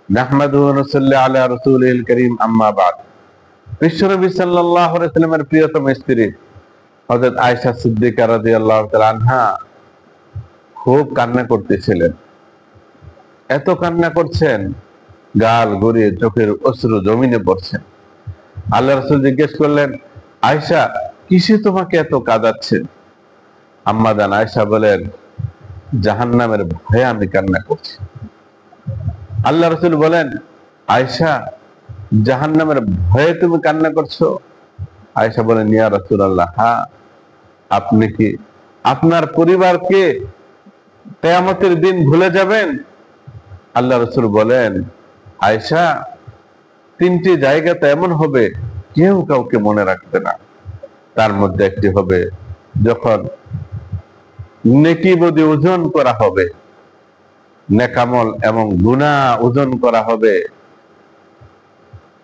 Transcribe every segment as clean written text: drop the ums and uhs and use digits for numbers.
নাহমাদুহু ওয়া নুসাল্লি আলা রাসূলিল কারীম, আম্মা বা'দ। বিশ্বনবী সাল্লাল্লাহু আলাইহি ওয়াসাল্লামের প্রিয়তম স্ত্রী হযরত আয়েশা সিদ্দিকা রাদিয়াল্লাহু তাআলা আনহা খুব কান্না করতেছিলেন। এত কান্না করছেন, গাল গড়িয়ে চোখের অশ্রু জমিনে পড়ছে। আল্লাহ রাসূল জিজ্ঞেস করলেন, আয়েশা, কিসে তোমাকে এত কাঁদাচ্ছে? আম্মা জান আয়েশা বলেন, জাহান্নামের ভয়ে আমি কান্না করছি। আল্লাহ রাসূল বলেন, আয়েশা, জাহান্নামের ভয়ে তুমি কান্না করছো? আয়েশা বলেন, ইয়া রাসূলুল্লাহ, হ্যাঁ। আপনি কি আপনার পরিবারকে কিয়ামতের দিন ভুলে যাবেন? আল্লাহ রাসূল বলেন, আয়েশা, তিনটি জায়গাতে এমন হবে কেউ কাউকে মনে রাখবে না। তার মধ্যে একটি হবে যখন নেকি বদি ওজন করা হবে, নেকামল এবং গুনাহ ওজন করা হবে,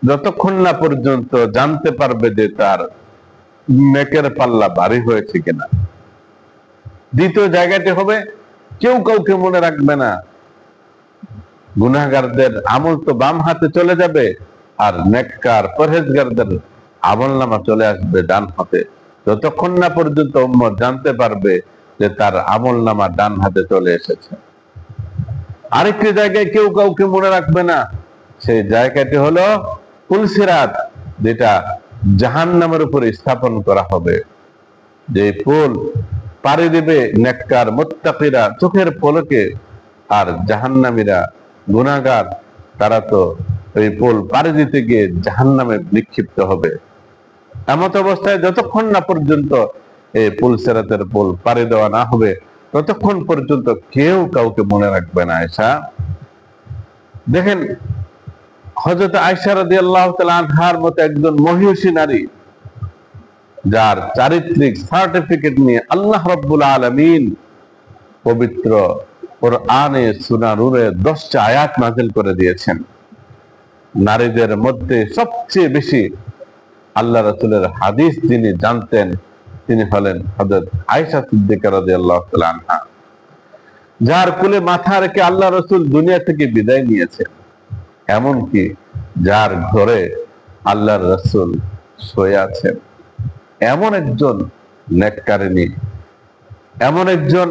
যতক্ষণ না পর্যন্ত জানতে পারবে যে তার নেকের পাল্লা ভারী হয়েছে কিনা। দ্বিতীয় জায়গাটি হবে কেউ কাউকে মনে রাখবে না। গুনাহগারদের আমল তো বাম হাতে চলে যাবে, আর নেককার পরহেজগারদের আমলনামা চলে আসবে ডান হাতে, যতক্ষণ না পর্যন্ত উম্মত জানতে পারবে যে তার আমলনামা ডান হাতে চলে এসেছে। আরেকটি জায়গায় কেউ কাউকে মনে রাখবে না, সেই জায়গাটি হলো পুলসিরাত, যেটা জাহান্নামের উপরে স্থাপন করা হবে। যে পুল পাড়ি দিবে নেককার মুত্তাকিরা চোখের পলকে, আর জাহান্নামীরা গুনাহগার তারা তো এই পুল পাড়ি দিতে গিয়ে জাহান্নামে নিক্ষিপ্ত হবে। এমত অবস্থায় যতক্ষণ না পর্যন্ত এই পুলসিরাতের পুল পাড়ি দেওয়া না হবে, ততক্ষণ পর্যন্ত কেউ কাউকে মনে রাখবে না। আয়েশা দেখেন, হযরত আয়েশা রাদিয়াল্লাহু তাআলা আনহার মতো একজন মহিয়সী নারী, যার চারিত্রিক সার্টিফিকেট নিয়ে আল্লাহ রাব্বুল আলামিন পবিত্র কোরআনে সূরা নূরে 10টা আয়াত নাযিল করে দিয়েছেন। নারীদের মধ্যে সবচেয়ে বেশি আল্লাহ রাসূলের হাদিস যিনি জানতেন, তিনি হলেন হযরত আয়েশা সিদ্দিকা রাদিয়াল্লাহু তাআলা আনহা, যার কোলে মাথা রেখে আল্লাহ রাসূল দুনিয়া থেকে বিদায় নিয়েছেন। এমনকি যার ঘরে আল্লাহর রাসূল শুয়ে আছেন, এমন একজন নেককারিনী, এমন একজন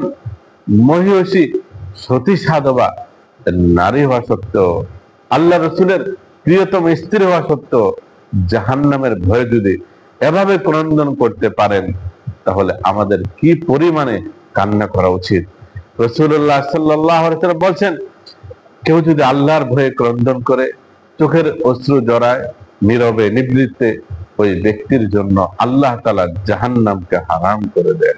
মহিয়সী সতী সাধবা নারী হওয়া সত্ত্বেও, আল্লাহ রাসূলের প্রিয়তম স্ত্রী হওয়া সত্ত্বেও জাহান্নামের ভয়ে যদি এভাবে ক্রন্দন করতে পারেন, তাহলে আমাদের কি পরিমাণে কান্না করা উচিত। রাসূলুল্লাহ সাল্লাল্লাহু আলাইহি ওয়াসাল্লাম বলছেন, কেউ যদি আল্লাহর ভয়ে ক্রন্দন করে, চোখের অশ্রু জড়ায় নীরবে নিবৃত্তে, ওই ব্যক্তির জন্য আল্লাহ তাআলা জাহান্নামকে হারাম করে দেন।